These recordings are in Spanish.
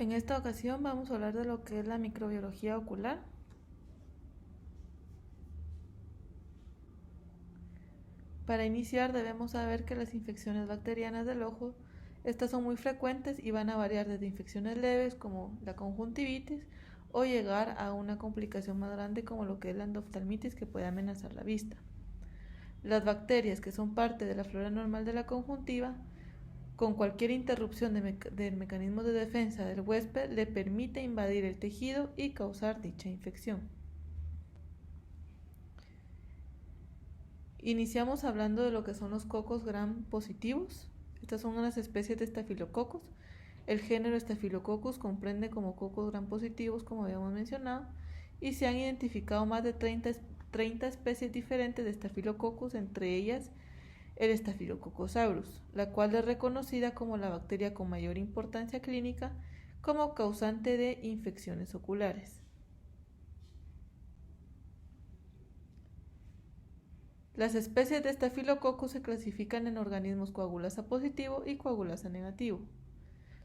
En esta ocasión vamos a hablar de lo que es la microbiología ocular. Para iniciar debemos saber que las infecciones bacterianas del ojo, estas son muy frecuentes y van a variar desde infecciones leves como la conjuntivitis o llegar a una complicación más grande como lo que es la endoftalmitis que puede amenazar la vista. Las bacterias que son parte de la flora normal de la conjuntiva, con cualquier interrupción del mecanismo de defensa del huésped le permite invadir el tejido y causar dicha infección. Iniciamos hablando de lo que son los cocos gram positivos. Estas son unas especies de estafilococos. El género Staphylococcus comprende como cocos gram positivos, como habíamos mencionado, y se han identificado más de 30 especies diferentes de Staphylococcus, entre ellas el Staphylococcus aureus, la cual es reconocida como la bacteria con mayor importancia clínica como causante de infecciones oculares. Las especies de Staphylococcus se clasifican en organismos coagulasa positivo y coagulasa negativo.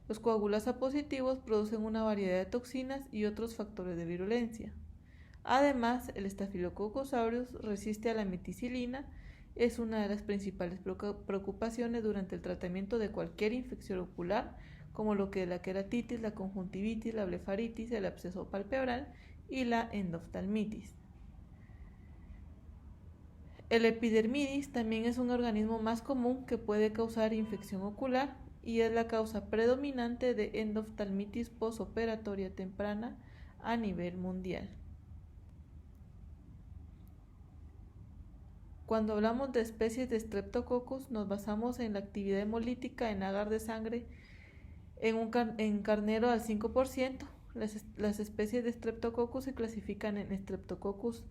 Los coagulasa positivos producen una variedad de toxinas y otros factores de virulencia. Además, el Staphylococcus aureus resiste a la meticilina, es una de las principales preocupaciones durante el tratamiento de cualquier infección ocular, como lo que es la queratitis, la conjuntivitis, la blefaritis, el absceso palpebral y la endoftalmitis. El epidermidis también es un organismo más común que puede causar infección ocular y es la causa predominante de endoftalmitis postoperatoria temprana a nivel mundial. Cuando hablamos de especies de Streptococcus, nos basamos en la actividad hemolítica en agar de sangre en carnero al 5%. Las especies de Streptococcus se clasifican en Streptococcus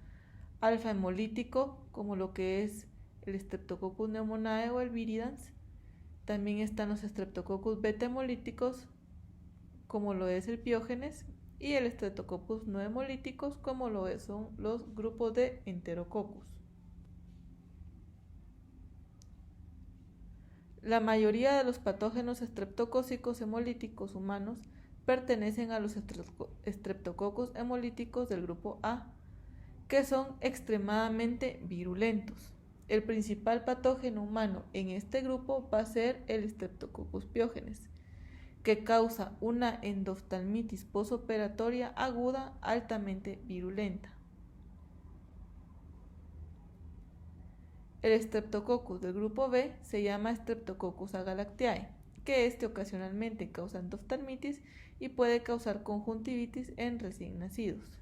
alfa hemolítico, como lo que es el Streptococcus pneumoniae o el viridans. También están los Streptococcus beta hemolíticos, como lo es el Piógenes, y el Streptococcus no hemolíticos, como lo son los grupos de Enterococcus. La mayoría de los patógenos estreptocócicos hemolíticos humanos pertenecen a los Streptococcus hemolíticos del grupo A, que son extremadamente virulentos. El principal patógeno humano en este grupo va a ser el Streptococcus pyogenes, que causa una endoftalmitis postoperatoria aguda altamente virulenta. El Streptococcus del grupo B se llama Streptococcus agalactiae, que ocasionalmente causa endoftalmitis y puede causar conjuntivitis en recién nacidos.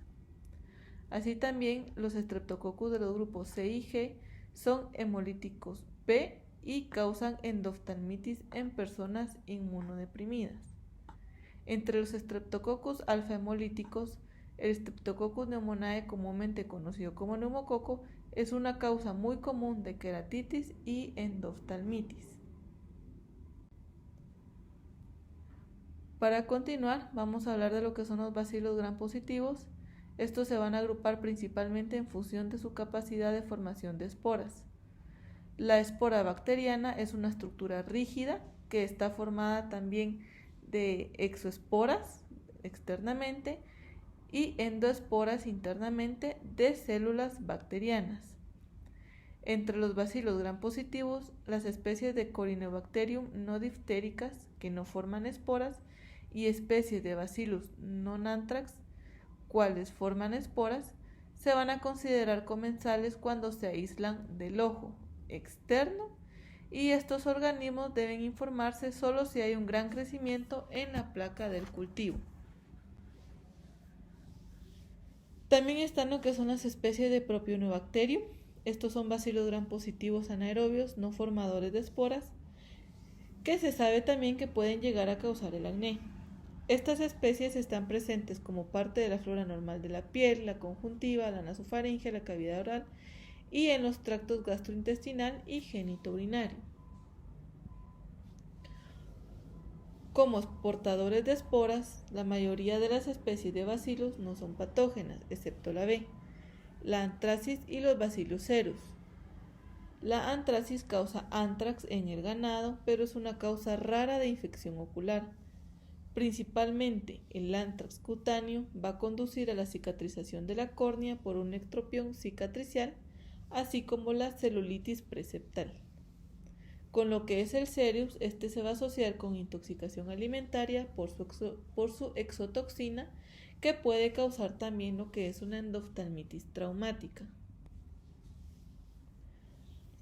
Así también los Streptococcus de los grupos C y G son hemolíticos B y causan endoftalmitis en personas inmunodeprimidas. Entre los Streptococcus alfa hemolíticos, el Streptococcus pneumoniae, comúnmente conocido como neumococo, es una causa muy común de queratitis y endoftalmitis. Para continuar, vamos a hablar de lo que son los bacilos gram positivos. Estos se van a agrupar principalmente en función de su capacidad de formación de esporas. La espora bacteriana es una estructura rígida que está formada también de exoesporas externamente y endoesporas internamente de células bacterianas. Entre los bacilos gram positivos, las especies de Corynebacterium no diftéricas, que no forman esporas, y especies de Bacillus non-anthrax, cuales forman esporas, se van a considerar comensales cuando se aíslan del ojo externo, y estos organismos deben informarse solo si hay un gran crecimiento en la placa del cultivo. También están lo que son las especies de Propionibacterium. Estos son bacilos gram positivos anaerobios no formadores de esporas, que se sabe también que pueden llegar a causar el acné. Estas especies están presentes como parte de la flora normal de la piel, la conjuntiva, la nasofaringe, la cavidad oral y en los tractos gastrointestinal y genitourinario. Como portadores de esporas, la mayoría de las especies de bacilos no son patógenas, excepto la B, la antracis y los Bacillus cereus. La antracis causa antrax en el ganado, pero es una causa rara de infección ocular. Principalmente el anthrax cutáneo va a conducir a la cicatrización de la córnea por un ectropión cicatricial, así como la celulitis preseptal. Con lo que es el Cerius, este se va a asociar con intoxicación alimentaria por su exotoxina, que puede causar también lo que es una endoftalmitis traumática.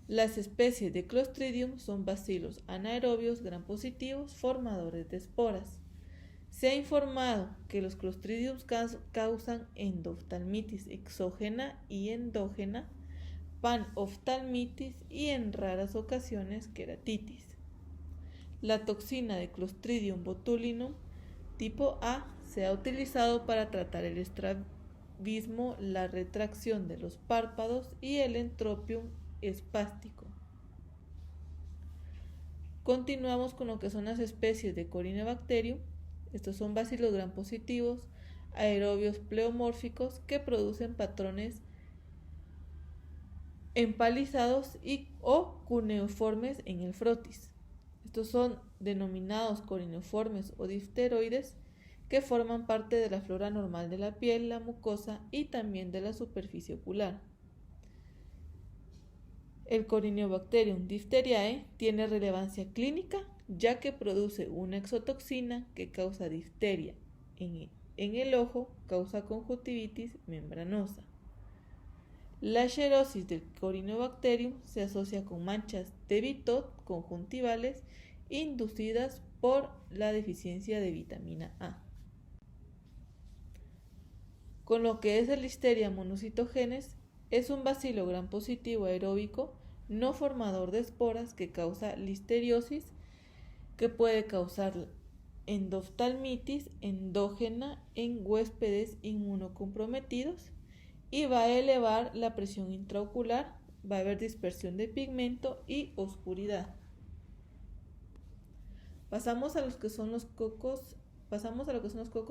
Las especies de Clostridium son bacilos anaerobios gram positivos formadores de esporas. Se ha informado que los Clostridium causan endoftalmitis exógena y endógena, panoftalmitis y en raras ocasiones queratitis. La toxina de Clostridium botulinum tipo A se ha utilizado para tratar el estrabismo, la retracción de los párpados y el entropium espástico. Continuamos con lo que son las especies de Corynebacterium. Estos son bacilos gram positivos, aerobios pleomórficos que producen patrones empalizados o cuneiformes en el frotis. Estos son denominados coryneiformes o difteroides, que forman parte de la flora normal de la piel, la mucosa y también de la superficie ocular. El Corynebacterium diphtheriae tiene relevancia clínica, ya que produce una exotoxina que causa difteria en el ojo, causa conjuntivitis membranosa. La xerosis del Corynebacterium se asocia con manchas de Bitot conjuntivales inducidas por la deficiencia de vitamina A. Con lo que es el Listeria monocytogenes, es un bacilo gram positivo aeróbico no formador de esporas que causa listeriosis, que puede causar endoftalmitis endógena en huéspedes inmunocomprometidos y va a elevar la presión intraocular, va a haber dispersión de pigmento y oscuridad. Pasamos a lo que son los cocos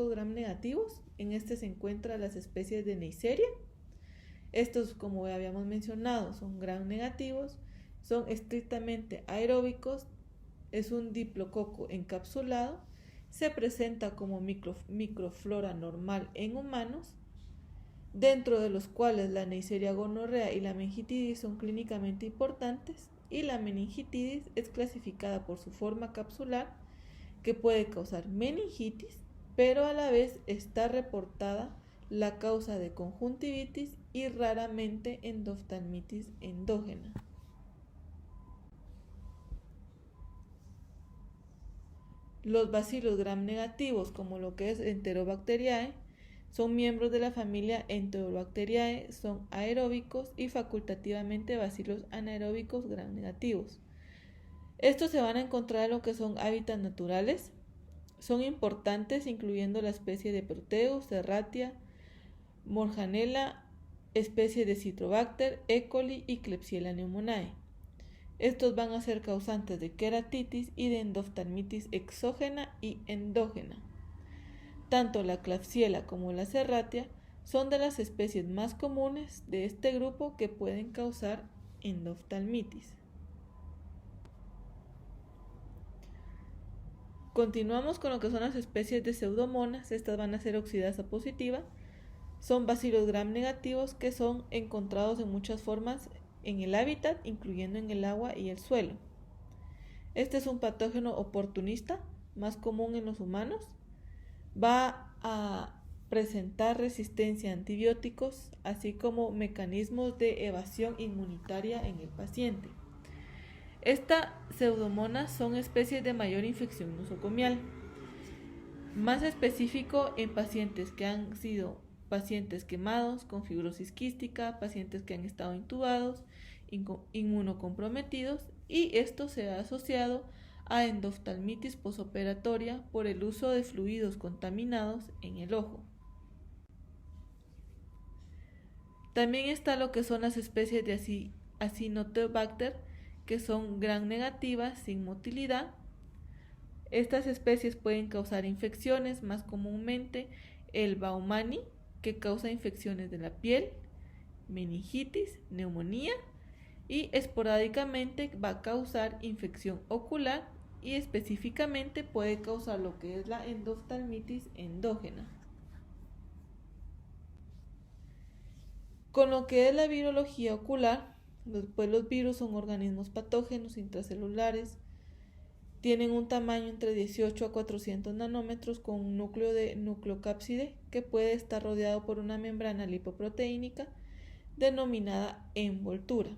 gram negativos. En este se encuentran las especies de Neisseria. Estos, como habíamos mencionado, son gram negativos, son estrictamente aeróbicos, es un diplococo encapsulado, se presenta como microflora normal en humanos, dentro de los cuales la Neisseria gonorrea y la meningitis son clínicamente importantes, y la meningitis es clasificada por su forma capsular, que puede causar meningitis, pero a la vez está reportada la causa de conjuntivitis y raramente endoftalmitis endógena. Los bacilos gram negativos, como lo que es Enterobacteriae, son miembros de la familia Enterobacteriae, son aeróbicos y facultativamente bacilos anaeróbicos gram negativos. Estos se van a encontrar en lo que son hábitats naturales, son importantes incluyendo la especie de Proteus, Serratia, Morganella, especies de Citrobacter, E. coli y Klebsiella pneumoniae. Estos van a ser causantes de queratitis y de endoftalmitis exógena y endógena. Tanto la Klebsiella como la Serratia son de las especies más comunes de este grupo que pueden causar endoftalmitis. Continuamos con lo que son las especies de Pseudomonas. Estas van a ser oxidasa positiva. Son bacilos gram negativos que son encontrados en muchas formas en el hábitat, incluyendo en el agua y el suelo. Este es un patógeno oportunista, más común en los humanos. Va a presentar resistencia a antibióticos, así como mecanismos de evasión inmunitaria en el paciente. Estas pseudomonas son especies de mayor infección nosocomial, más específico en pacientes que han sido pacientes quemados con fibrosis quística, pacientes que han estado intubados, inmunocomprometidos, y esto se ha asociado a endoftalmitis posoperatoria por el uso de fluidos contaminados en el ojo. También está lo que son las especies de Acinetobacter, que son gram negativas sin motilidad. Estas especies pueden causar infecciones, más comúnmente el Baumannii, que causa infecciones de la piel, meningitis, neumonía, y esporádicamente va a causar infección ocular y específicamente puede causar lo que es la endoftalmitis endógena. Con lo que es la virología ocular, los virus son organismos patógenos intracelulares, tienen un tamaño entre 18 a 400 nanómetros con un núcleo de nucleocápside que puede estar rodeado por una membrana lipoproteínica denominada envoltura.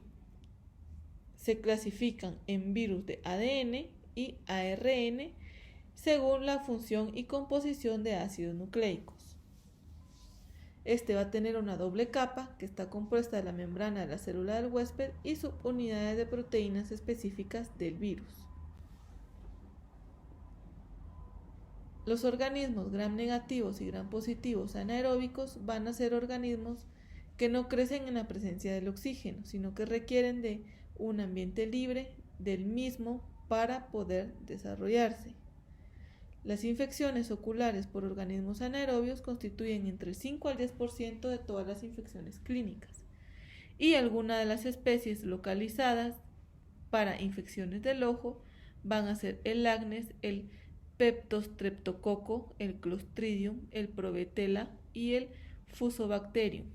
Se clasifican en virus de ADN y ARN según la función y composición de ácidos nucleicos. Este va a tener una doble capa que está compuesta de la membrana de la célula del huésped y subunidades de proteínas específicas del virus. Los organismos gram negativos y gram positivos anaeróbicos van a ser organismos que no crecen en la presencia del oxígeno, sino que requieren de un ambiente libre del mismo para poder desarrollarse. Las infecciones oculares por organismos anaerobios constituyen entre el 5 al 10% de todas las infecciones clínicas, y algunas de las especies localizadas para infecciones del ojo van a ser el Agnes, el Peptostreptococo, el Clostridium, el Provetella y el Fusobacterium.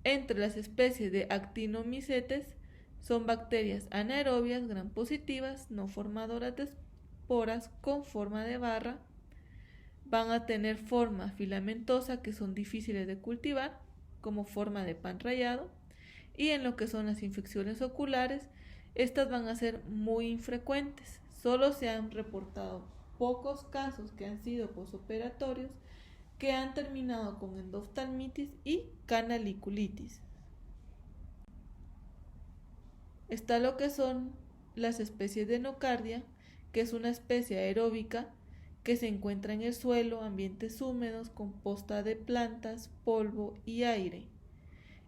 Entre las especies de Actinomycetes son bacterias anaerobias gram positivas, no formadoras de esporas con forma de barra, van a tener forma filamentosa que son difíciles de cultivar, como forma de pan rallado, y en lo que son las infecciones oculares, estas van a ser muy infrecuentes. Solo se han reportado pocos casos que han sido posoperatorios que han terminado con endoftalmitis y canaliculitis. Está lo que son las especies de nocardia, que es una especie aeróbica que se encuentra en el suelo, ambientes húmedos, composta de plantas, polvo y aire.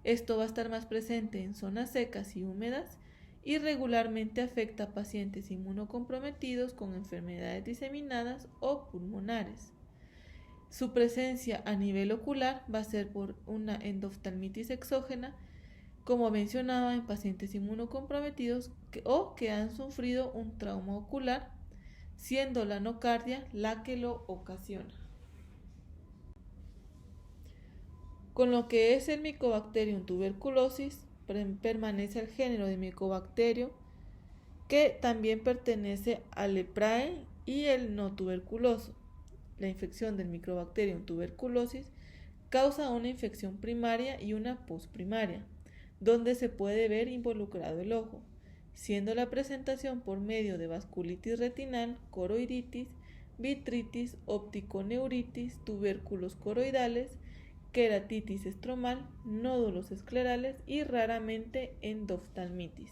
Esto va a estar más presente en zonas secas y húmedas y regularmente afecta a pacientes inmunocomprometidos con enfermedades diseminadas o pulmonares. Su presencia a nivel ocular va a ser por una endoftalmitis exógena, como mencionaba, en pacientes inmunocomprometidos o que han sufrido un trauma ocular, siendo la nocardia la que lo ocasiona. Con lo que es el Mycobacterium tuberculosis, permanece al género de Mycobacterium, que también pertenece al Leprae y el no tuberculoso. La infección del Mycobacterium tuberculosis causa una infección primaria y una postprimaria, donde se puede ver involucrado el ojo, siendo la presentación por medio de vasculitis retinal, coroiditis, vitritis, opticoneuritis, tubérculos coroidales, queratitis estromal, nódulos esclerales y raramente endoftalmitis.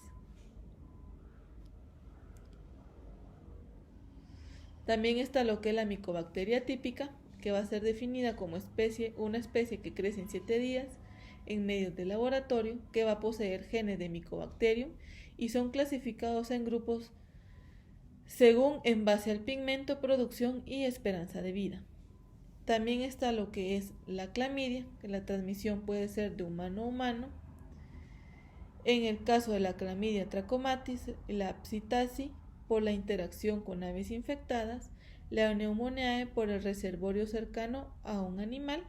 También está lo que es la micobacteria típica, que va a ser definida como una especie que crece en 7 días en medios de laboratorio, que va a poseer genes de Mycobacterium y son clasificados en grupos según en base al pigmento, producción y esperanza de vida. También está lo que es la clamidia, que la transmisión puede ser de humano a humano. En el caso de la clamidia trachomatis, la psittaci por la interacción con aves infectadas, la pneumoniae por el reservorio cercano a un animal,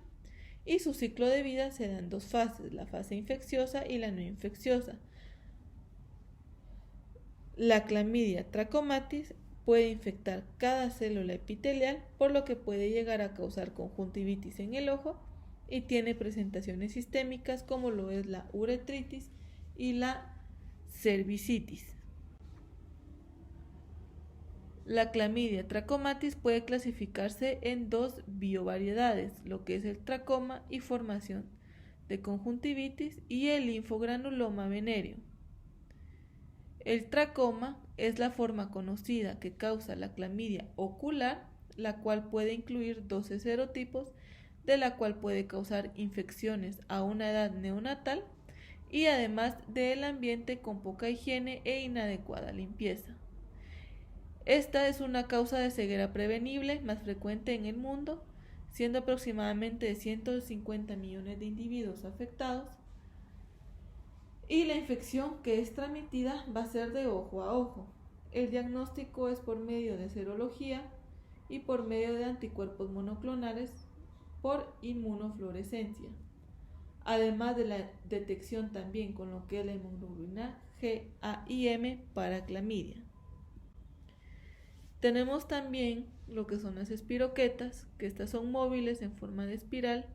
y su ciclo de vida se da en 2 fases, la fase infecciosa y la no infecciosa. La clamidia trachomatis puede infectar cada célula epitelial, por lo que puede llegar a causar conjuntivitis en el ojo y tiene presentaciones sistémicas como lo es la uretritis y la cervicitis. La clamidia trachomatis puede clasificarse en 2 biovariedades, lo que es el tracoma y formación de conjuntivitis y el linfogranuloma venéreo. El tracoma es la forma conocida que causa la clamidia ocular, la cual puede incluir 12 serotipos, de la cual puede causar infecciones a una edad neonatal y además del ambiente con poca higiene e inadecuada limpieza. Esta es una causa de ceguera prevenible más frecuente en el mundo, siendo aproximadamente de 150 millones de individuos afectados. y la infección que es transmitida va a ser de ojo a ojo. El diagnóstico es por medio de serología y por medio de anticuerpos monoclonales por inmunofluorescencia, además de la detección también con lo que es la hemoglobina GAIM para clamidia. Tenemos también lo que son las espiroquetas, que estas son móviles en forma de espiral.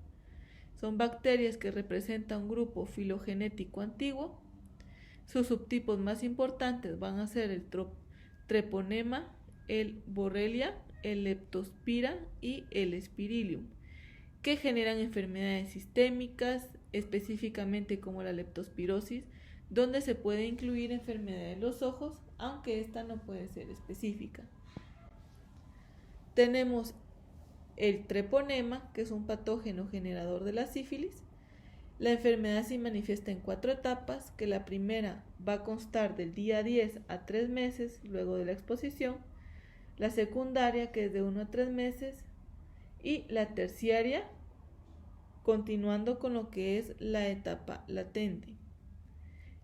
Son bacterias que representan un grupo filogenético antiguo. Sus subtipos más importantes van a ser el treponema, el borrelia, el leptospira y el spirillum, que generan enfermedades sistémicas, específicamente como la leptospirosis, donde se puede incluir enfermedad de los ojos, aunque esta no puede ser específica. Tenemos el treponema, que es un patógeno generador de la sífilis. La enfermedad se manifiesta en 4 etapas, que la primera va a constar del día 10 a 3 meses luego de la exposición, la secundaria, que es de 1 a 3 meses, y la terciaria, continuando con lo que es la etapa latente.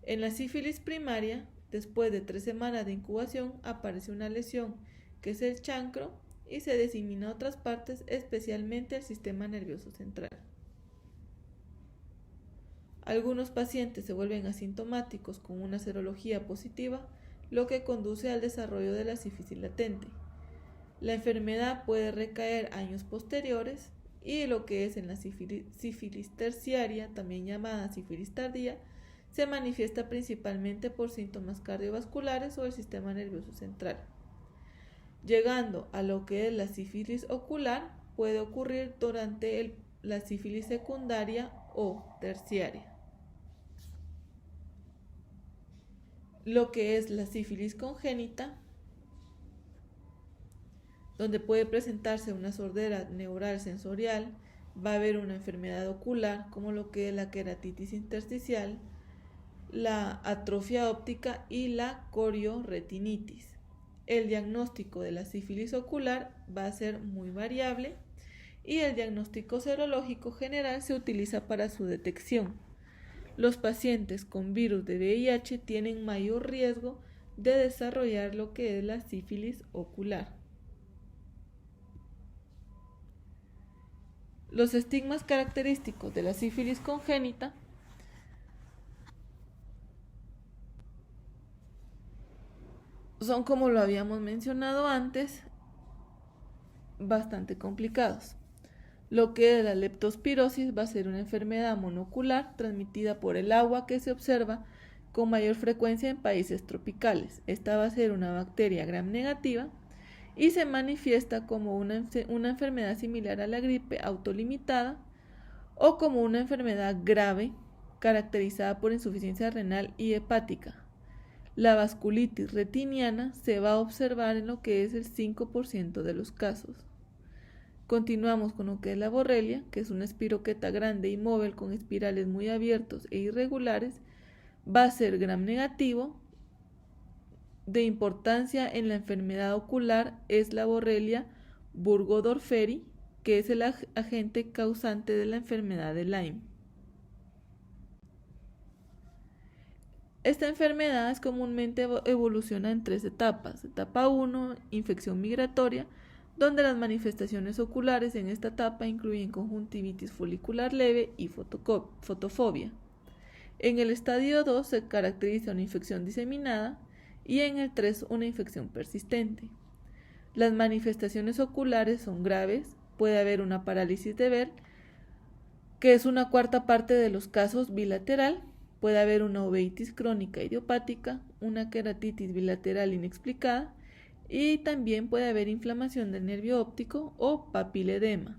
En la sífilis primaria, después de 3 semanas de incubación, aparece una lesión, que es el chancro, y se disemina a otras partes, especialmente al sistema nervioso central. Algunos pacientes se vuelven asintomáticos con una serología positiva, lo que conduce al desarrollo de la sífilis latente. La enfermedad puede recaer años posteriores y lo que es en la sífilis terciaria, también llamada sífilis tardía, se manifiesta principalmente por síntomas cardiovasculares o del sistema nervioso central. Llegando a lo que es la sífilis ocular, puede ocurrir durante la sífilis secundaria o terciaria. Lo que es la sífilis congénita, donde puede presentarse una sordera neural sensorial, va a haber una enfermedad ocular, como lo que es la queratitis intersticial, la atrofia óptica y la corioretinitis. El diagnóstico de la sífilis ocular va a ser muy variable y el diagnóstico serológico general se utiliza para su detección. Los pacientes con virus de VIH tienen mayor riesgo de desarrollar lo que es la sífilis ocular. Los estigmas característicos de la sífilis congénita son, como lo habíamos mencionado antes, bastante complicados. Lo que es la leptospirosis va a ser una enfermedad monocular transmitida por el agua que se observa con mayor frecuencia en países tropicales. Esta va a ser una bacteria gram negativa y se manifiesta como una enfermedad similar a la gripe autolimitada o como una enfermedad grave caracterizada por insuficiencia renal y hepática. La vasculitis retiniana se va a observar en lo que es el 5% de los casos. Continuamos con lo que es la borrelia, que es una espiroqueta grande y móvil con espirales muy abiertos e irregulares. Va a ser gram negativo. De importancia en la enfermedad ocular es la borrelia burgdorferi, que es el agente causante de la enfermedad de Lyme. Esta enfermedad comúnmente evoluciona en 3 etapas. Etapa 1, infección migratoria, donde las manifestaciones oculares en esta etapa incluyen conjuntivitis folicular leve y fotofobia. En el estadio 2 se caracteriza una infección diseminada y en el 3 una infección persistente. Las manifestaciones oculares son graves, puede haber una parálisis de ver, que es una cuarta parte de los casos bilateral. Puede haber una uveitis crónica idiopática, una queratitis bilateral inexplicada y también puede haber inflamación del nervio óptico o papiledema.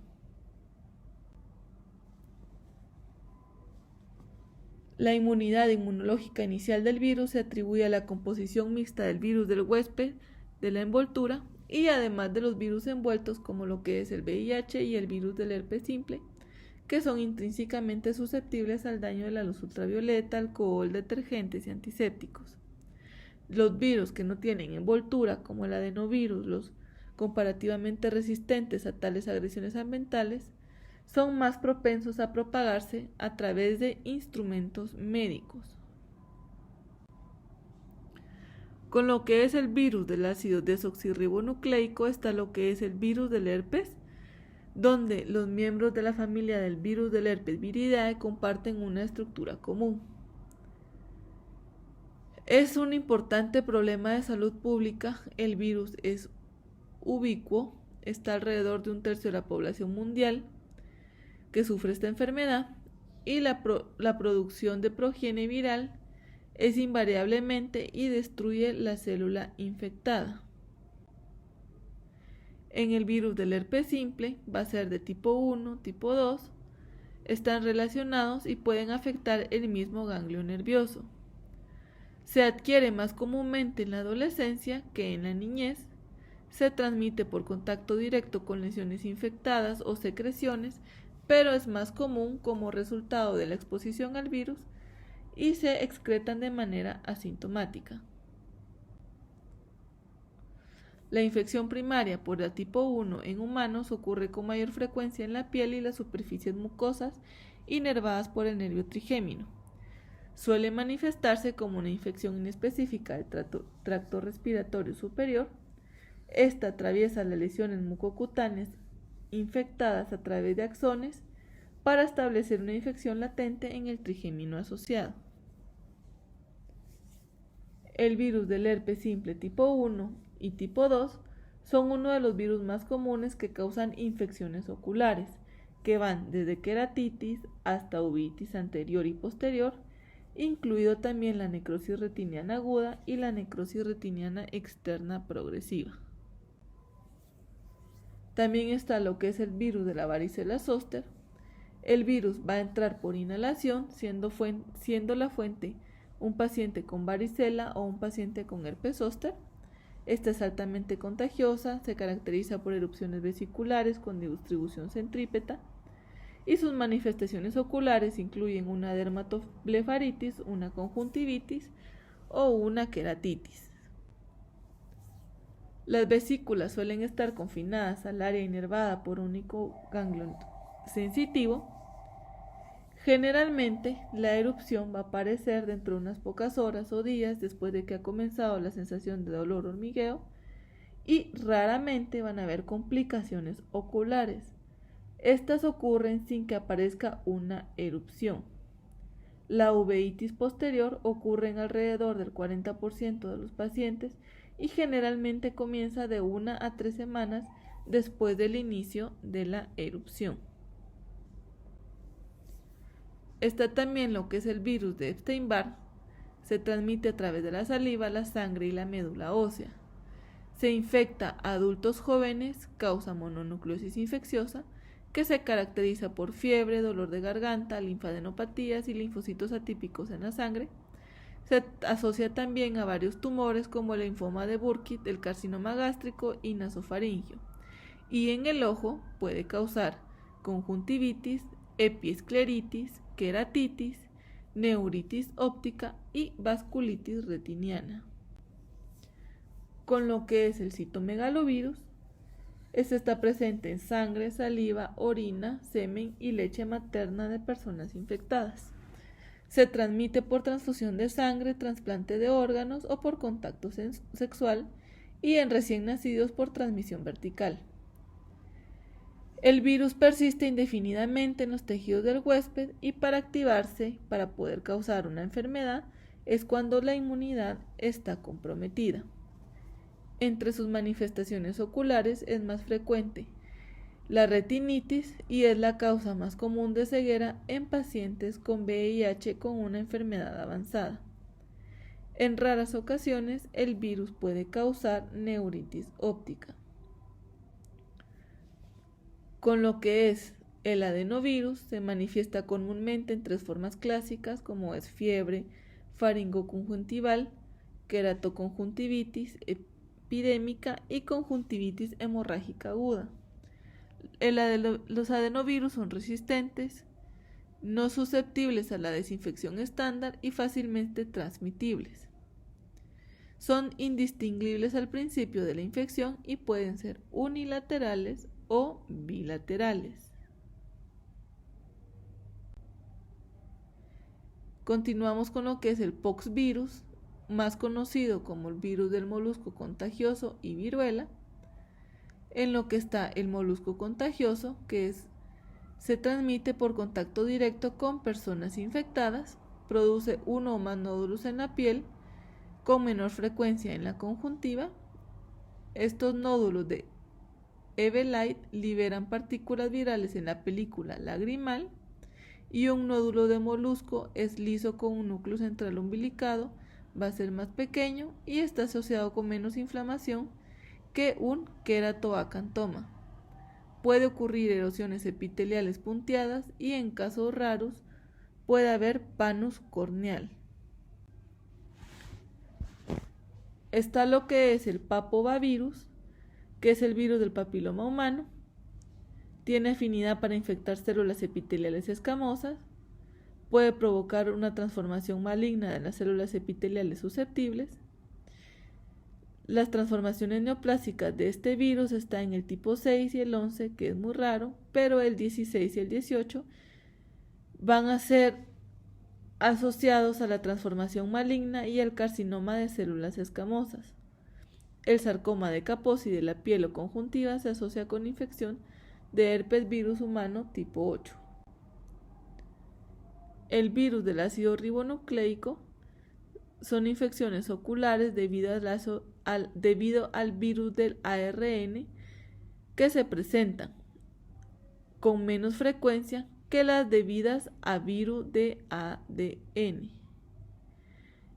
La inmunidad inmunológica inicial del virus se atribuye a la composición mixta del virus del huésped, de la envoltura y además de los virus envueltos como lo que es el VIH y el virus del herpes simple, que son intrínsecamente susceptibles al daño de la luz ultravioleta, alcohol, detergentes y antisépticos. Los virus que no tienen envoltura, como el adenovirus, los comparativamente resistentes a tales agresiones ambientales, son más propensos a propagarse a través de instrumentos médicos. Con lo que es el virus del ácido desoxirribonucleico está lo que es el virus del herpes, donde los miembros de la familia del virus del herpes viridae comparten una estructura común. Es un importante problema de salud pública. El virus es ubicuo, está alrededor de 1/3 de la población mundial que sufre esta enfermedad, y la producción de progenie viral es invariablemente y destruye la célula infectada. En el virus del herpes simple va a ser de tipo 1, tipo 2, están relacionados y pueden afectar el mismo ganglio nervioso. Se adquiere más comúnmente en la adolescencia que en la niñez, se transmite por contacto directo con lesiones infectadas o secreciones, pero es más común como resultado de la exposición al virus y se excretan de manera asintomática. La infección primaria por el tipo 1 en humanos ocurre con mayor frecuencia en la piel y las superficies mucosas inervadas por el nervio trigémino. Suele manifestarse como una infección inespecífica del tracto respiratorio superior. Esta atraviesa las lesiones mucocutáneas infectadas a través de axones para establecer una infección latente en el trigémino asociado. El virus del herpes simple tipo 1 y tipo 2 son uno de los virus más comunes que causan infecciones oculares, que van desde queratitis hasta uveitis anterior y posterior, incluido también la necrosis retiniana aguda y la necrosis retiniana externa progresiva. También está lo que es el virus de la varicela zóster. El virus va a entrar por inhalación, siendo la fuente un paciente con varicela o un paciente con herpes zóster. Esta es altamente contagiosa, se caracteriza por erupciones vesiculares con distribución centrípeta y sus manifestaciones oculares incluyen una dermatoblefaritis, una conjuntivitis o una queratitis. Las vesículas suelen estar confinadas al área inervada por un único ganglio sensitivo. Generalmente, la erupción va a aparecer dentro de unas pocas horas o días después de que ha comenzado la sensación de dolor o hormigueo, y raramente van a haber complicaciones oculares. Estas ocurren sin que aparezca una erupción. La uveitis posterior ocurre en alrededor del 40% de los pacientes y generalmente comienza de 1 a 3 semanas después del inicio de la erupción. Está también lo que es el virus de Epstein-Barr. Se transmite a través de la saliva, la sangre y la médula ósea. Se infecta a adultos jóvenes, causa mononucleosis infecciosa, que se caracteriza por fiebre, dolor de garganta, linfadenopatías y linfocitos atípicos en la sangre. Se asocia también a varios tumores como el linfoma de Burkitt, el carcinoma gástrico y nasofaringio. Y en el ojo puede causar conjuntivitis, epiescleritis, queratitis, neuritis óptica y vasculitis retiniana. Con lo que es el citomegalovirus, este está presente en sangre, saliva, orina, semen y leche materna de personas infectadas. Se transmite por transfusión de sangre, trasplante de órganos o por contacto sexual, y en recién nacidos por transmisión vertical. El virus persiste indefinidamente en los tejidos del huésped y para activarse, para poder causar una enfermedad, es cuando la inmunidad está comprometida. Entre sus manifestaciones oculares es más frecuente la retinitis y es la causa más común de ceguera en pacientes con VIH con una enfermedad avanzada. En raras ocasiones el virus puede causar neuritis óptica. Con lo que es el adenovirus, se manifiesta comúnmente en 3 formas clásicas como es fiebre faringoconjuntival, queratoconjuntivitis epidémica y conjuntivitis hemorrágica aguda. Los adenovirus son resistentes, no susceptibles a la desinfección estándar y fácilmente transmitibles. Son indistinguibles al principio de la infección y pueden ser unilaterales o bilaterales. Continuamos con lo que es el poxvirus. más conocido como el virus del molusco contagioso y viruela, en lo que está el molusco contagioso, se transmite por contacto directo con personas infectadas, produce uno o más nódulos en la piel, con menor frecuencia en la conjuntiva. Estos nódulos de Evelite liberan partículas virales en la película lagrimal, y un nódulo de molusco es liso con un núcleo central umbilicado, va a ser más pequeño y está asociado con menos inflamación que un queratoacantoma. Puede ocurrir erosiones epiteliales punteadas y en casos raros puede haber panus corneal. Está lo que es el papovavirus, que es el virus del papiloma humano. Tiene afinidad para infectar células epiteliales escamosas. Puede provocar una transformación maligna de las células epiteliales susceptibles. Las transformaciones neoplásicas de este virus están en el tipo 6 y el 11, que es muy raro, pero el 16 y el 18 van a ser asociados a la transformación maligna y al carcinoma de células escamosas. El sarcoma de Kaposi de la piel o conjuntiva se asocia con infección de herpes virus humano tipo 8. El virus del ácido ribonucleico son infecciones oculares debido al virus del ARN que se presentan con menos frecuencia que las debidas a virus de ADN.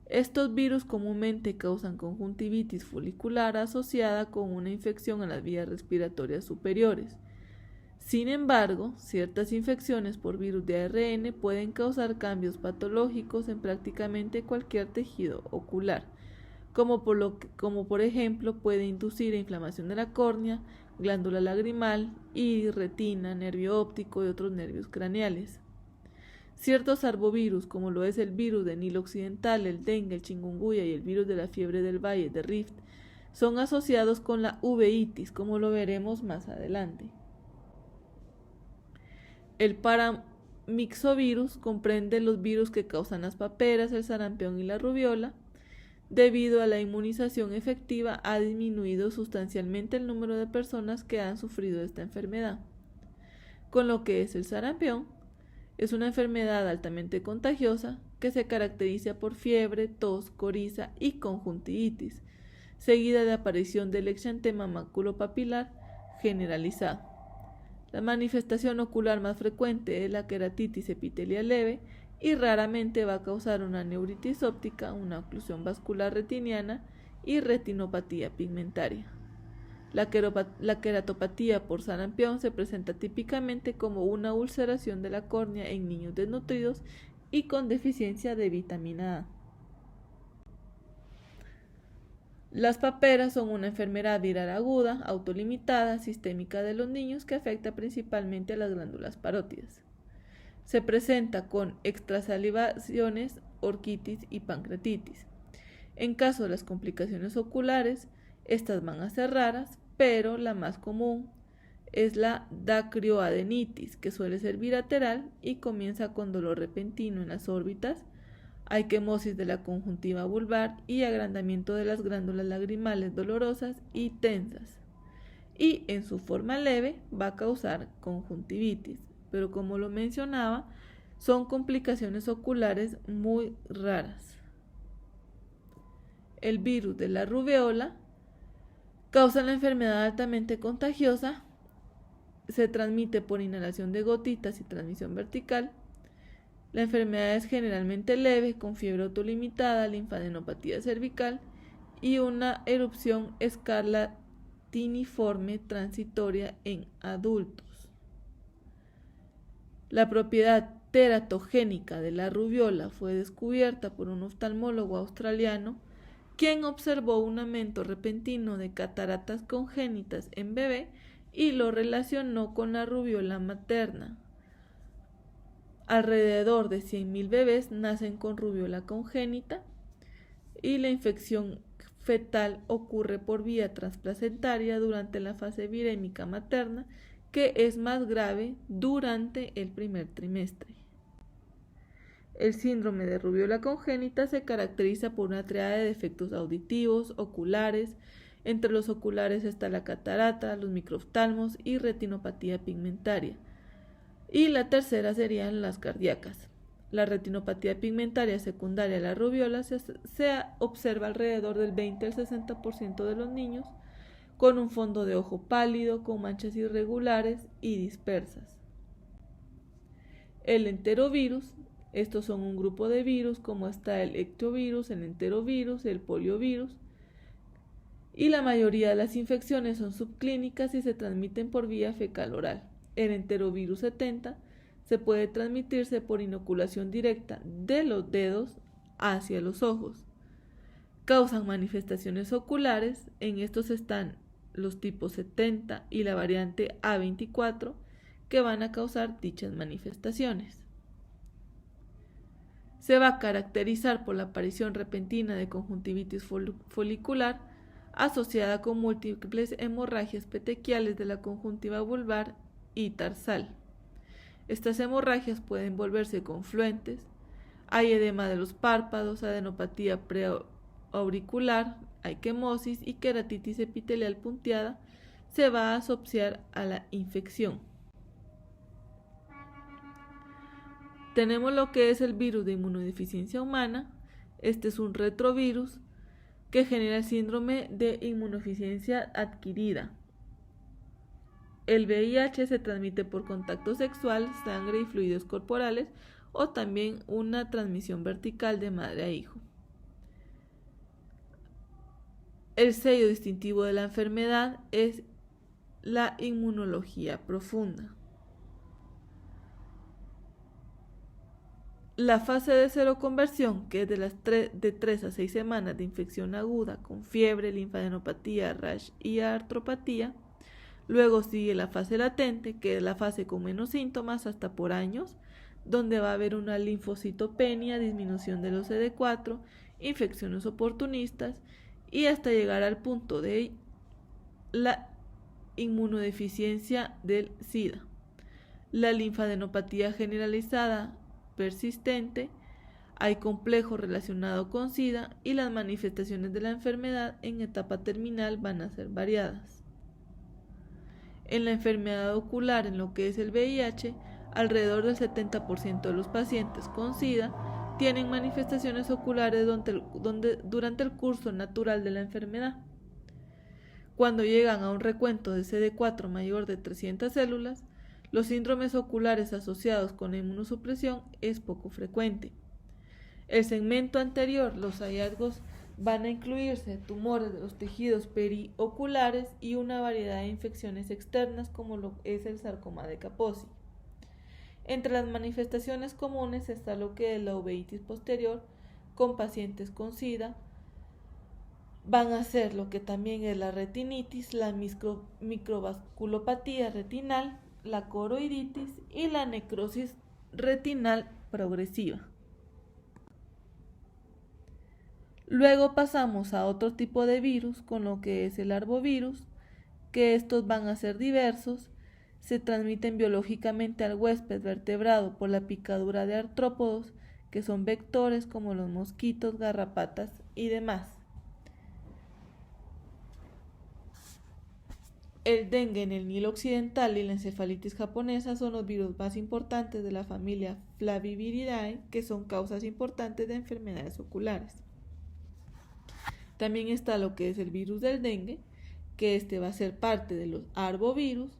Estos virus comúnmente causan conjuntivitis folicular asociada con una infección a las vías respiratorias superiores. Sin embargo, ciertas infecciones por virus de ARN pueden causar cambios patológicos en prácticamente cualquier tejido ocular, como por ejemplo puede inducir inflamación de la córnea, glándula lagrimal, iris, retina, nervio óptico y otros nervios craneales. Ciertos arbovirus, como lo es el virus de Nilo Occidental, el dengue, el chikungunya y el virus de la fiebre del Valle de Rift, son asociados con la uveitis, como lo veremos más adelante. El paramyxovirus comprende los virus que causan las paperas, el sarampión y la rubiola. Debido a la inmunización efectiva, ha disminuido sustancialmente el número de personas que han sufrido esta enfermedad. Con lo que es el sarampión, es una enfermedad altamente contagiosa que se caracteriza por fiebre, tos, coriza y conjuntivitis, seguida de aparición del exantema maculopapilar generalizado. La manifestación ocular más frecuente es la queratitis epitelial leve y raramente va a causar una neuritis óptica, una oclusión vascular retiniana y retinopatía pigmentaria. La queratopatía por sarampión se presenta típicamente como una ulceración de la córnea en niños desnutridos y con deficiencia de vitamina A. Las paperas son una enfermedad viral aguda, autolimitada, sistémica de los niños que afecta principalmente a las glándulas parótidas. Se presenta con extrasalivaciones, orquitis y pancreatitis. En caso de las complicaciones oculares, estas van a ser raras, pero la más común es la dacryoadenitis, que suele ser bilateral y comienza con dolor repentino en las órbitas. Hay quemosis de la conjuntiva vulvar y agrandamiento de las glándulas lagrimales dolorosas y tensas. Y en su forma leve va a causar conjuntivitis, pero como lo mencionaba, son complicaciones oculares muy raras. El virus de la rubéola causa la enfermedad altamente contagiosa, se transmite por inhalación de gotitas y transmisión vertical. La enfermedad es generalmente leve, con fiebre autolimitada, linfadenopatía cervical y una erupción escarlatiniforme transitoria en adultos. La propiedad teratogénica de la rubiola fue descubierta por un oftalmólogo australiano, quien observó un aumento repentino de cataratas congénitas en bebé y lo relacionó con la rubiola materna. Alrededor de 100.000 bebés nacen con rubiola congénita y la infección fetal ocurre por vía transplacentaria durante la fase virémica materna, que es más grave durante el primer trimestre. El síndrome de rubiola congénita se caracteriza por una triada de defectos auditivos, oculares. Entre los oculares está la catarata, los microoftalmos y retinopatía pigmentaria. Y la tercera serían las cardíacas. La retinopatía pigmentaria secundaria a la rubiola se observa alrededor del 20 al 60% de los niños, con un fondo de ojo pálido, con manchas irregulares y dispersas. El enterovirus, estos son un grupo de virus como está el ectovirus, el enterovirus, el poliovirus, y la mayoría de las infecciones son subclínicas y se transmiten por vía fecal oral. El enterovirus 70 se puede transmitirse por inoculación directa de los dedos hacia los ojos. Causan manifestaciones oculares, en estos están los tipos 70 y la variante A24 que van a causar dichas manifestaciones. Se va a caracterizar por la aparición repentina de conjuntivitis folicular asociada con múltiples hemorragias petequiales de la conjuntiva vulvar y tarsal. Estas hemorragias pueden volverse confluentes, hay edema de los párpados, adenopatía preauricular, hay quemosis y queratitis epitelial punteada, se va a asociar a la infección. Tenemos lo que es el virus de inmunodeficiencia humana. Este es un retrovirus que genera el síndrome de inmunodeficiencia adquirida. El VIH se transmite por contacto sexual, sangre y fluidos corporales o también una transmisión vertical de madre a hijo. El sello distintivo de la enfermedad es la inmunología profunda. La fase de seroconversión, que es de 3 a 6 semanas de infección aguda con fiebre, linfadenopatía, rash y artropatía. Luego sigue la fase latente, que es la fase con menos síntomas hasta por años, donde va a haber una linfocitopenia, disminución de los CD4, infecciones oportunistas y hasta llegar al punto de la inmunodeficiencia del SIDA. La linfadenopatía generalizada persistente, hay complejo relacionado con SIDA y las manifestaciones de la enfermedad en etapa terminal van a ser variadas. En la enfermedad ocular, en lo que es el VIH, alrededor del 70% de los pacientes con SIDA tienen manifestaciones oculares durante el curso natural de la enfermedad. Cuando llegan a un recuento de CD4 mayor de 300 células, los síndromes oculares asociados con inmunosupresión es poco frecuente. El segmento anterior, los hallazgos van a incluirse tumores de los tejidos perioculares y una variedad de infecciones externas como lo es el sarcoma de Kaposi. Entre las manifestaciones comunes está lo que es la uveitis posterior con pacientes con SIDA. Van a ser lo que también es la retinitis, la microvasculopatía retinal, la coroiditis y la necrosis retinal progresiva. Luego pasamos a otro tipo de virus con lo que es el arbovirus, que estos van a ser diversos, se transmiten biológicamente al huésped vertebrado por la picadura de artrópodos, que son vectores como los mosquitos, garrapatas y demás. El dengue en el Nilo Occidental y la encefalitis japonesa son los virus más importantes de la familia Flaviviridae, que son causas importantes de enfermedades oculares. También está lo que es el virus del dengue, que este va a ser parte de los arbovirus,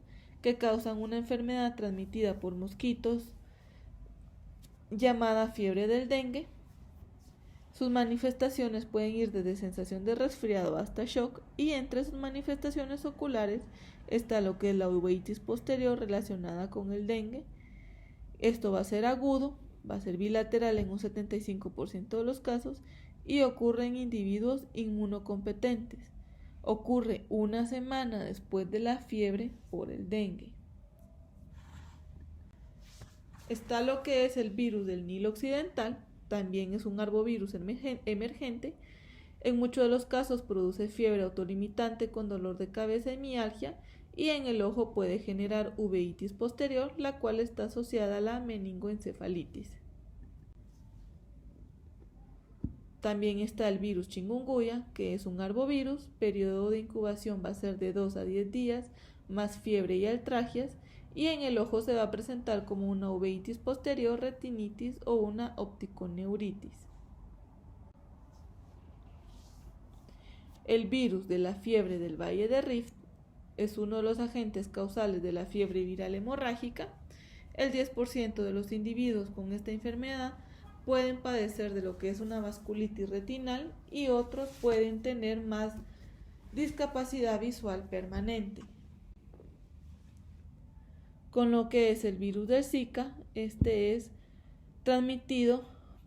que causan una enfermedad transmitida por mosquitos llamada fiebre del dengue. Sus manifestaciones pueden ir desde sensación de resfriado hasta shock, y entre sus manifestaciones oculares está lo que es la uveitis posterior relacionada con el dengue. Esto va a ser agudo, va a ser bilateral en un 75% de los casos y ocurre en individuos inmunocompetentes. Ocurre una semana después de la fiebre por el dengue. Está lo que es el virus del Nilo Occidental. También es un arbovirus emergente. En muchos de los casos produce fiebre autolimitante con dolor de cabeza y mialgia, y en el ojo puede generar uveitis posterior, la cual está asociada a la meningoencefalitis. También está el virus chikungunya, que es un arbovirus. Periodo de incubación va a ser de 2 a 10 días, más fiebre y artralgias. Y en el ojo se va a presentar como una uveitis posterior, retinitis o una opticoneuritis. El virus de la fiebre del Valle de Rift es uno de los agentes causales de la fiebre viral hemorrágica. El 10% de los individuos con esta enfermedad pueden padecer de lo que es una vasculitis retinal y otros pueden tener más discapacidad visual permanente. Con lo que es el virus del Zika, este es transmitido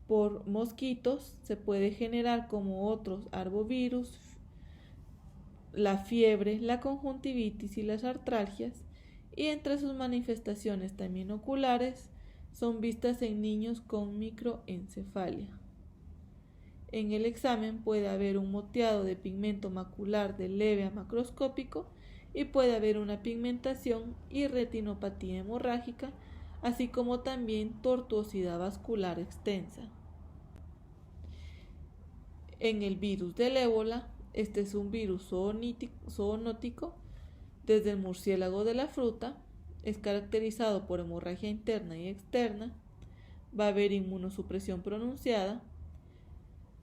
por mosquitos, se puede generar como otros arbovirus, la fiebre, la conjuntivitis y las artralgias, y entre sus manifestaciones también oculares son vistas en niños con microencefalia. En el examen puede haber un moteado de pigmento macular de leve a macroscópico y puede haber una pigmentación y retinopatía hemorrágica, así como también tortuosidad vascular extensa. En el virus del ébola, este es un virus zoonótico desde el murciélago de la fruta, es caracterizado por hemorragia interna y externa, va a haber inmunosupresión pronunciada,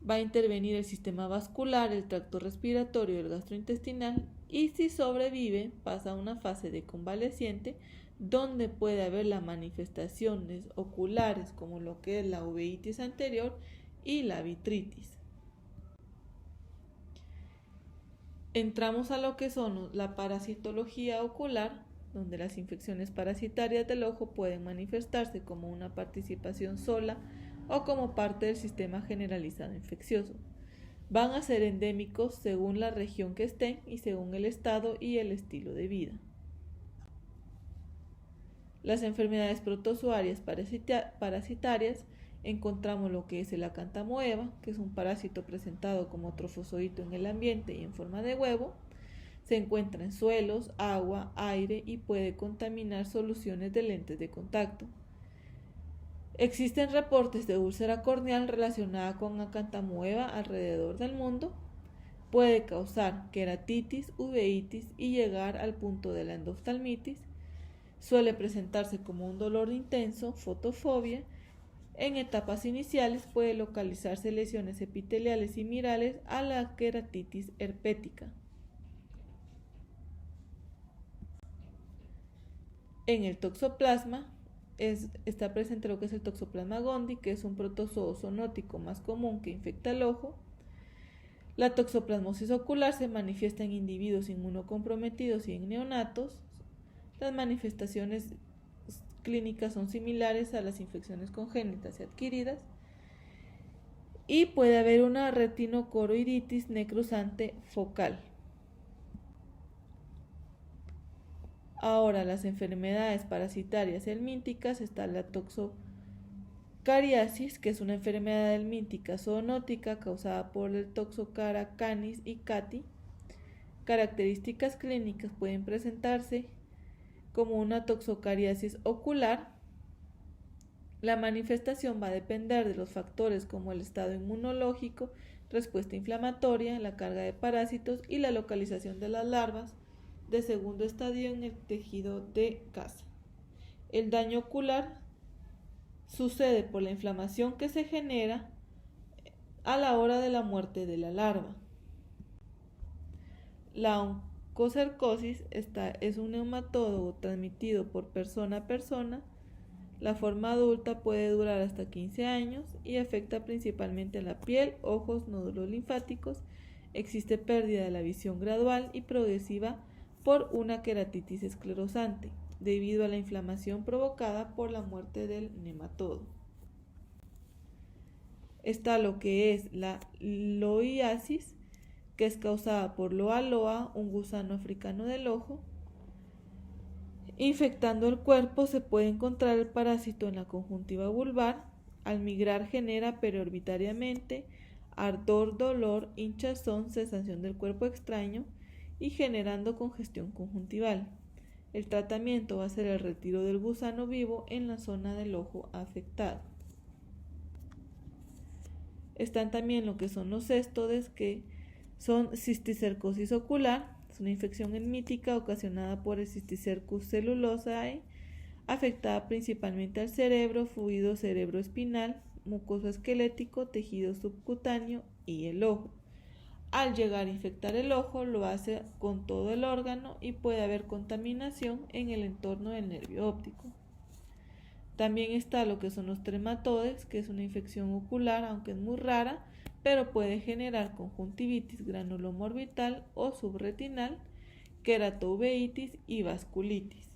va a intervenir el sistema vascular, el tracto respiratorio y el gastrointestinal, y si sobrevive pasa a una fase de convaleciente donde puede haber las manifestaciones oculares como lo que es la uveitis anterior y la vitritis. Entramos a lo que son la parasitología ocular, donde las infecciones parasitarias del ojo pueden manifestarse como una participación sola o como parte del sistema generalizado infeccioso. Van a ser endémicos según la región que estén y según el estado y el estilo de vida. Las enfermedades protozoarias parasitarias, encontramos lo que es el acantamoeba, que es un parásito presentado como trofozoito en el ambiente y en forma de huevo. Se encuentra en suelos, agua, aire y puede contaminar soluciones de lentes de contacto. Existen reportes de úlcera corneal relacionada con acantamoeba alrededor del mundo. Puede causar queratitis, uveitis y llegar al punto de la endoftalmitis. Suele presentarse como un dolor intenso, fotofobia. En etapas iniciales puede localizarse lesiones epiteliales similares a la queratitis herpética. En el toxoplasma está presente lo que es el toxoplasma gondii, que es un protozoo zoonótico más común que infecta el ojo. La toxoplasmosis ocular se manifiesta en individuos inmunocomprometidos y en neonatos. Las manifestaciones clínicas son similares a las infecciones congénitas y adquiridas. Y puede haber una retinocoroiditis necrosante focal. Ahora, las enfermedades parasitarias helmínticas, está la toxocariasis, que es una enfermedad helmíntica zoonótica causada por el Toxocara canis y cati. Características clínicas pueden presentarse como una toxocariasis ocular. La manifestación va a depender de los factores como el estado inmunológico, respuesta inflamatoria, la carga de parásitos y la localización de las larvas de segundo estadio en el tejido de casa. El daño ocular sucede por la inflamación que se genera a la hora de la muerte de la larva. La oncocercosis es un neumatodo transmitido por persona a persona. La forma adulta puede durar hasta 15 años y afecta principalmente la piel, ojos, nódulos linfáticos. Existe pérdida de la visión gradual y progresiva por una queratitis esclerosante, debido a la inflamación provocada por la muerte del nematodo. Está lo que es la loiasis, que es causada por Loa loa, un gusano africano del ojo. Infectando el cuerpo se puede encontrar el parásito en la conjuntiva vulvar. Al migrar genera periorbitariamente ardor, dolor, hinchazón, sensación del cuerpo extraño y generando congestión conjuntival. El tratamiento va a ser el retiro del gusano vivo en la zona del ojo afectado. Están también lo que son los céstodes, que son cisticercosis ocular, es una infección helmíntica ocasionada por el Cysticercus celulosae, afectada principalmente al cerebro, fluido cerebroespinal, mucoso esquelético, tejido subcutáneo y el ojo. Al llegar a infectar el ojo, lo hace con todo el órgano y puede haber contaminación en el entorno del nervio óptico. También está lo que son los trematodes, que es una infección ocular, aunque es muy rara, pero puede generar conjuntivitis granulomorbital o subretinal, queratouveitis y vasculitis.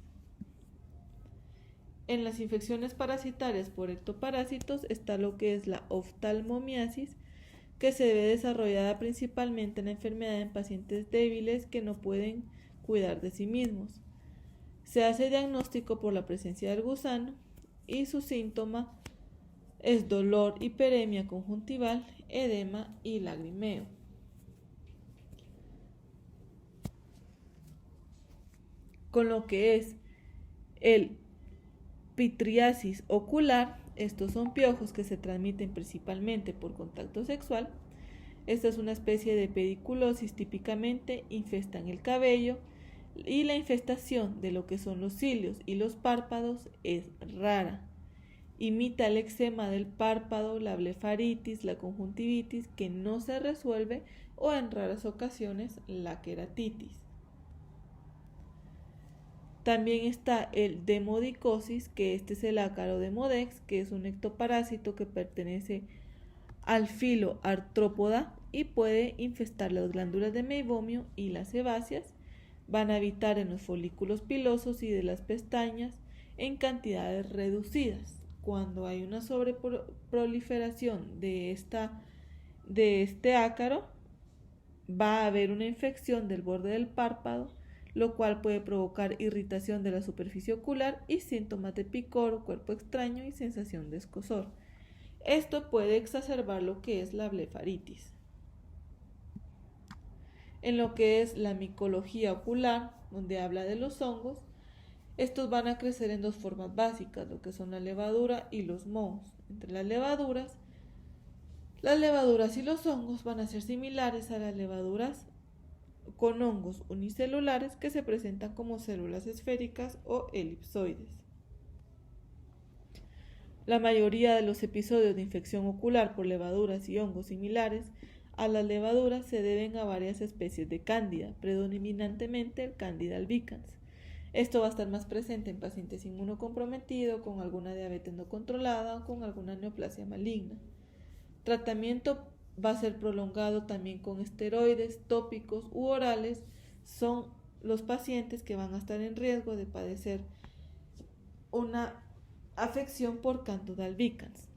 En las infecciones parasitarias por ectoparásitos está lo que es la oftalmomiasis, que se ve desarrollada principalmente en la enfermedad en pacientes débiles que no pueden cuidar de sí mismos. Se hace diagnóstico por la presencia del gusano y su síntoma es dolor, hiperemia conjuntival, edema y lagrimeo. Con lo que es el pitriasis ocular, estos son piojos que se transmiten principalmente por contacto sexual. Esta es una especie de pediculosis, típicamente infestan el cabello y la infestación de lo que son los cilios y los párpados es rara. Imita el eczema del párpado, la blefaritis, la conjuntivitis que no se resuelve o en raras ocasiones la queratitis. También está el demodicosis, que este es el ácaro demodex, que es un ectoparásito que pertenece al filo artrópoda y puede infestar las glándulas de meibomio y las sebáceas. Van a habitar en los folículos pilosos y de las pestañas en cantidades reducidas. Cuando hay una sobreproliferación de este ácaro, va a haber una infección del borde del párpado, lo cual puede provocar irritación de la superficie ocular y síntomas de picor o cuerpo extraño y sensación de escozor. Esto puede exacerbar lo que es la blefaritis. En lo que es la micología ocular, donde habla de los hongos, estos van a crecer en dos formas básicas, lo que son la levadura y los mohos. Entre las levaduras y los hongos van a ser similares a las levaduras con hongos unicelulares que se presentan como células esféricas o elipsoides. La mayoría de los episodios de infección ocular por levaduras y hongos similares a las levaduras se deben a varias especies de cándida, predominantemente el Candida albicans. Esto va a estar más presente en pacientes inmunocomprometidos, con alguna diabetes no controlada o con alguna neoplasia maligna. Tratamiento va a ser prolongado también con esteroides tópicos u orales. Son los pacientes que van a estar en riesgo de padecer una afección por Candida albicans.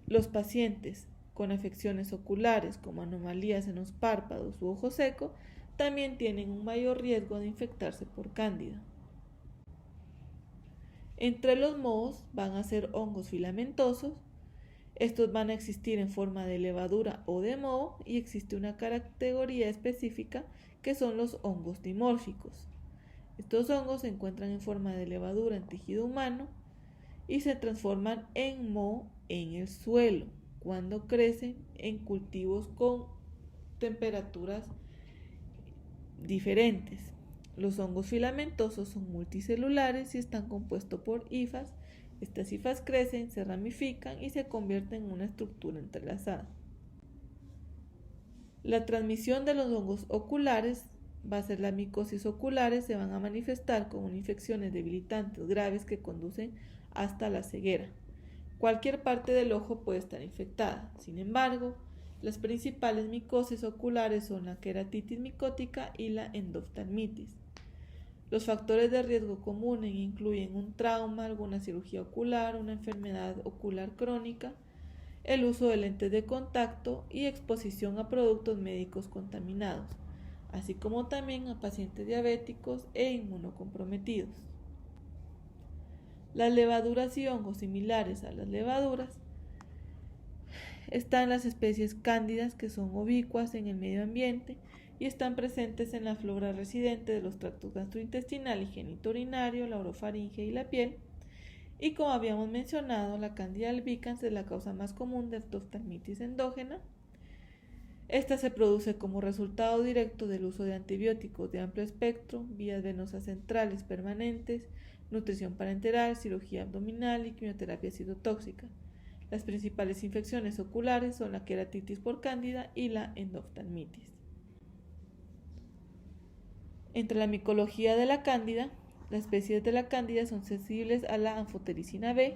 Los pacientes con afecciones oculares como anomalías en los párpados u ojo seco también tienen un mayor riesgo de infectarse por cándida. Entre los mohos van a ser hongos filamentosos. Estos van a existir en forma de levadura o de moho y existe una categoría específica que son los hongos dimórficos. Estos hongos se encuentran en forma de levadura en tejido humano y se transforman en moho en el suelo cuando crecen en cultivos con temperaturas diferentes. Los hongos filamentosos son multicelulares y están compuestos por hifas. Estas hifas crecen, se ramifican y se convierten en una estructura entrelazada. La transmisión de los hongos oculares va a ser la micosis oculares, se van a manifestar como infecciones debilitantes graves que conducen hasta la ceguera. Cualquier parte del ojo puede estar infectada. Sin embargo, las principales micosis oculares son la queratitis micótica y la endoftalmitis. Los factores de riesgo comunes incluyen un trauma, alguna cirugía ocular, una enfermedad ocular crónica, el uso de lentes de contacto y exposición a productos médicos contaminados, así como también a pacientes diabéticos e inmunocomprometidos. Las levaduras y hongos similares a las levaduras están las especies cándidas, que son ubicuas en el medio ambiente y están presentes en la flora residente de los tractos gastrointestinal y genitourinario, la orofaringe y la piel. Y como habíamos mencionado, la Candida albicans es la causa más común de endoftalmitis endógena Esta se produce como resultado directo del uso de antibióticos de amplio espectro, vías venosas centrales permanentes, nutrición parenteral, cirugía abdominal y quimioterapia citotóxica. Las principales infecciones oculares son la queratitis por cándida y la endoftalmitis. Entre la micología de la cándida, las especies de la cándida son sensibles a la anfotericina B,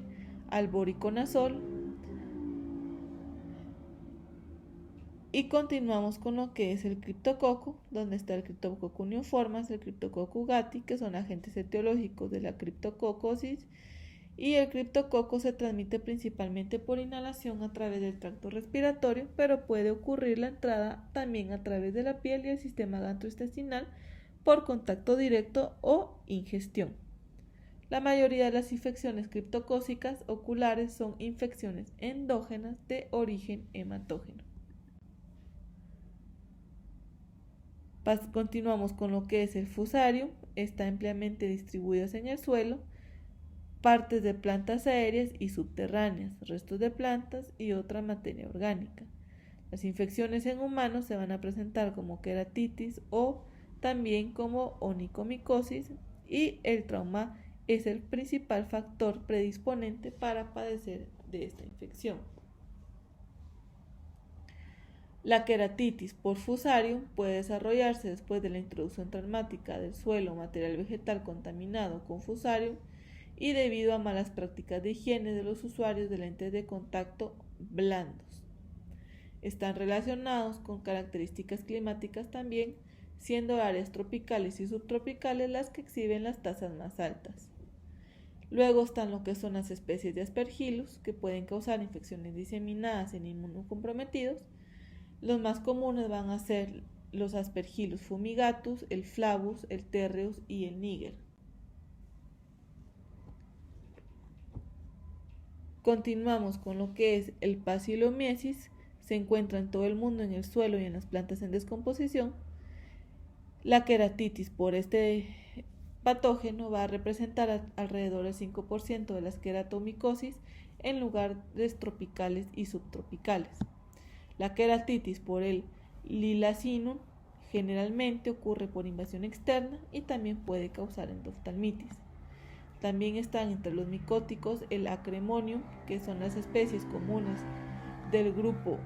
al voriconazol, y continuamos con lo que es el criptococo, donde está el Cryptococcus neoformans, el Cryptococcus ugati, que son agentes etiológicos de la criptococosis, y el criptococo se transmite principalmente por inhalación a través del tracto respiratorio, pero puede ocurrir la entrada también a través de la piel y el sistema gastrointestinal por contacto directo o ingestión. La mayoría de las infecciones criptocócicas oculares son infecciones endógenas de origen hematógeno. Continuamos con lo que es el fusarium. Está ampliamente distribuido en el suelo, partes de plantas aéreas y subterráneas, restos de plantas y otra materia orgánica. Las infecciones en humanos se van a presentar como queratitis o también como onicomicosis, y el trauma es el principal factor predisponente para padecer de esta infección. La queratitis por fusarium puede desarrollarse después de la introducción traumática del suelo o material vegetal contaminado con fusarium y debido a malas prácticas de higiene de los usuarios de lentes de contacto blandos. Están relacionados con características climáticas también, siendo áreas tropicales y subtropicales las que exhiben las tasas más altas. Luego están lo que son las especies de Aspergillus, que pueden causar infecciones diseminadas en inmunocomprometidos. Los más comunes van a ser los Aspergillus fumigatus, el Flavus, el Terreus y el Niger. Continuamos con lo que es el Paxillomyces. Se encuentra en todo el mundo, en el suelo y en las plantas en descomposición. La queratitis por este patógeno va a representar alrededor del 5% de las queratomicosis en lugares tropicales y subtropicales. La queratitis por el Liliacinum generalmente ocurre por invasión externa y también puede causar endoftalmitis. También están entre los micóticos el Acremonium, que son las especies comunes del grupo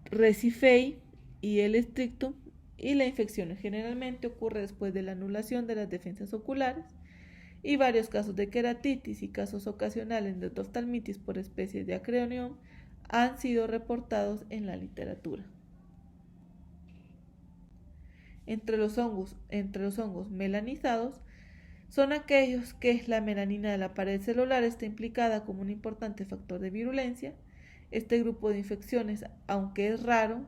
Resifei, y el Strictum, y la infección generalmente ocurre después de la anulación de las defensas oculares, y varios casos de queratitis y casos ocasionales de endoftalmitis por especies de Acremonium han sido reportados en la literatura. Entre los hongos melanizados son aquellos que la melanina de la pared celular está implicada como un importante factor de virulencia. Este grupo de infecciones, aunque es raro,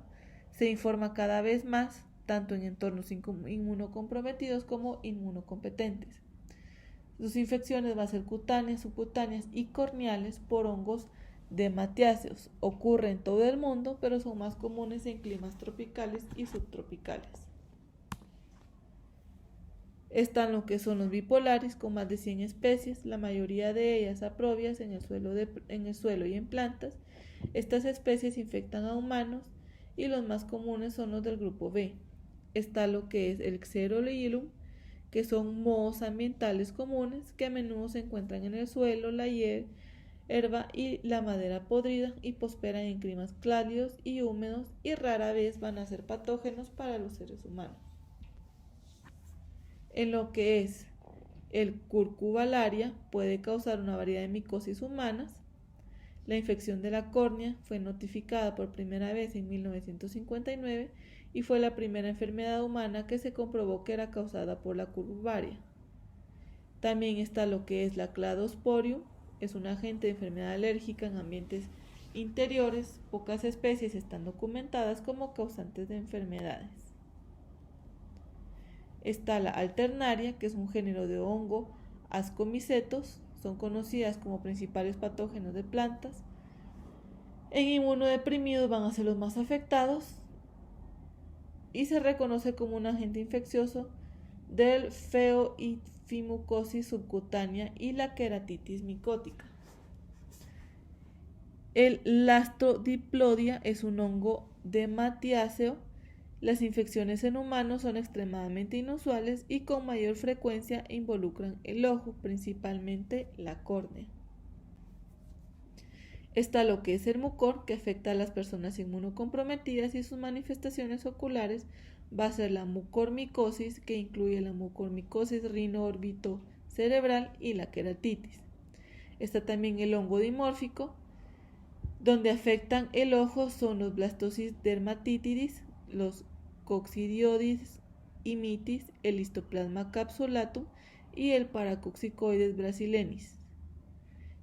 se informa cada vez más, tanto en entornos inmunocomprometidos como inmunocompetentes. Sus infecciones van a ser cutáneas, subcutáneas y corneales por hongos dematiáceos. Ocurre en todo el mundo, pero son más comunes en climas tropicales y subtropicales. Están lo que son los bipolaris, con más de 100 especies, la mayoría de ellas aprobias en el suelo y en plantas. Estas especies infectan a humanos y los más comunes son los del grupo B. Está lo que es el Xeroleilum, que son mohos ambientales comunes que a menudo se encuentran en el suelo, la hierba y la madera podrida y prosperan en climas cálidos y húmedos y rara vez van a ser patógenos para los seres humanos. En lo que es el Curcubularia puede causar una variedad de micosis humanas. La infección de la córnea fue notificada por primera vez en 1959 y fue la primera enfermedad humana que se comprobó que era causada por la Curcubularia. También está lo que es la Cladosporium, es un agente de enfermedad alérgica en ambientes interiores. Pocas especies están documentadas como causantes de enfermedades. Está la Alternaria, que es un género de hongo Ascomycetos, son conocidas como principales patógenos de plantas. En inmunodeprimidos van a ser los más afectados y se reconoce como un agente infeccioso del pheoimphimucosis subcutánea y la queratitis micótica. El Lastrodiplodia es un hongo dematiáceo, las infecciones en humanos son extremadamente inusuales y con mayor frecuencia involucran el ojo, principalmente la córnea. Está lo que es el mucor, que afecta a las personas inmunocomprometidas, y sus manifestaciones oculares va a ser la mucormicosis, que incluye la mucormicosis rino-orbitocerebral y la queratitis. Está también el hongo dimórfico, donde afectan el ojo son los blastosis dermatitidis, los coccidioides imitis, el histoplasma capsulatum y el paracoxicoides brasilenis.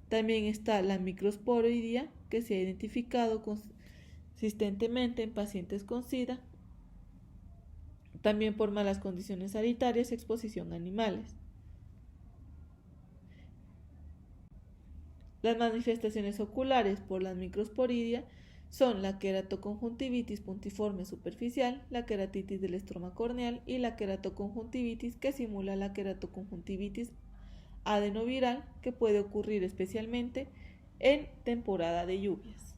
También está la microsporidia, que se ha identificado consistentemente en pacientes con SIDA, también por malas condiciones sanitarias y exposición a animales. Las manifestaciones oculares por la microsporidia son la queratoconjuntivitis puntiforme superficial, la queratitis del estroma corneal y la queratoconjuntivitis, que simula la queratoconjuntivitis adenoviral, que puede ocurrir especialmente en temporada de lluvias.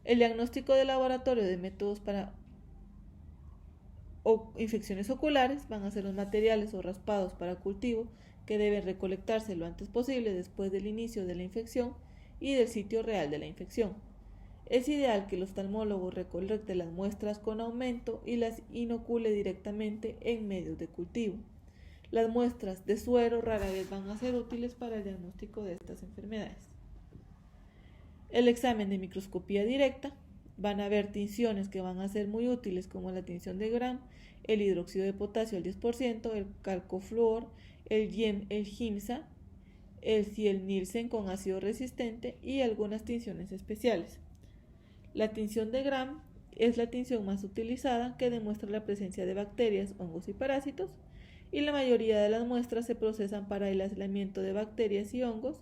El diagnóstico de laboratorio de métodos para infecciones oculares van a ser los materiales o raspados para cultivo, que deben recolectarse lo antes posible después del inicio de la infección y del sitio real de la infección. Es ideal que el oftalmólogo recolecte las muestras con aumento y las inocule directamente en medios de cultivo. Las muestras de suero rara vez van a ser útiles para el diagnóstico de estas enfermedades. El examen de microscopía directa, van a haber tinciones que van a ser muy útiles, como la tinción de Gram, el hidróxido de potasio al 10%, el calcofluor, el GIMSA, el Ciel-Nielsen con ácido resistente y algunas tinciones especiales. La tinción de Gram es la tinción más utilizada, que demuestra la presencia de bacterias, hongos y parásitos, y la mayoría de las muestras se procesan para el aislamiento de bacterias y hongos,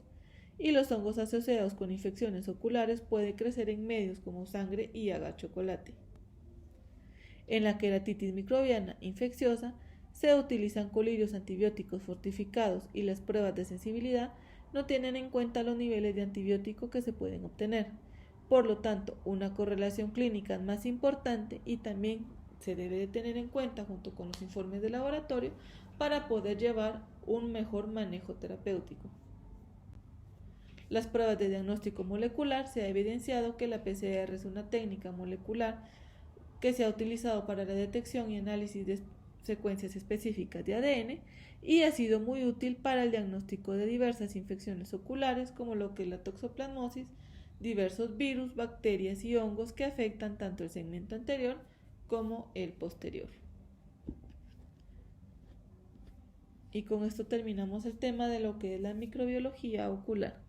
y los hongos asociados con infecciones oculares pueden crecer en medios como sangre y agar chocolate. En la queratitis microbiana infecciosa se utilizan colirios antibióticos fortificados, y las pruebas de sensibilidad no tienen en cuenta los niveles de antibiótico que se pueden obtener. Por lo tanto, una correlación clínica es más importante y también se debe de tener en cuenta junto con los informes de laboratorio para poder llevar un mejor manejo terapéutico. Las pruebas de diagnóstico molecular, se ha evidenciado que la PCR es una técnica molecular que se ha utilizado para la detección y análisis de secuencias específicas de ADN y ha sido muy útil para el diagnóstico de diversas infecciones oculares, como lo que es la toxoplasmosis, diversos virus, bacterias y hongos que afectan tanto el segmento anterior como el posterior. Y con esto terminamos el tema de lo que es la microbiología ocular.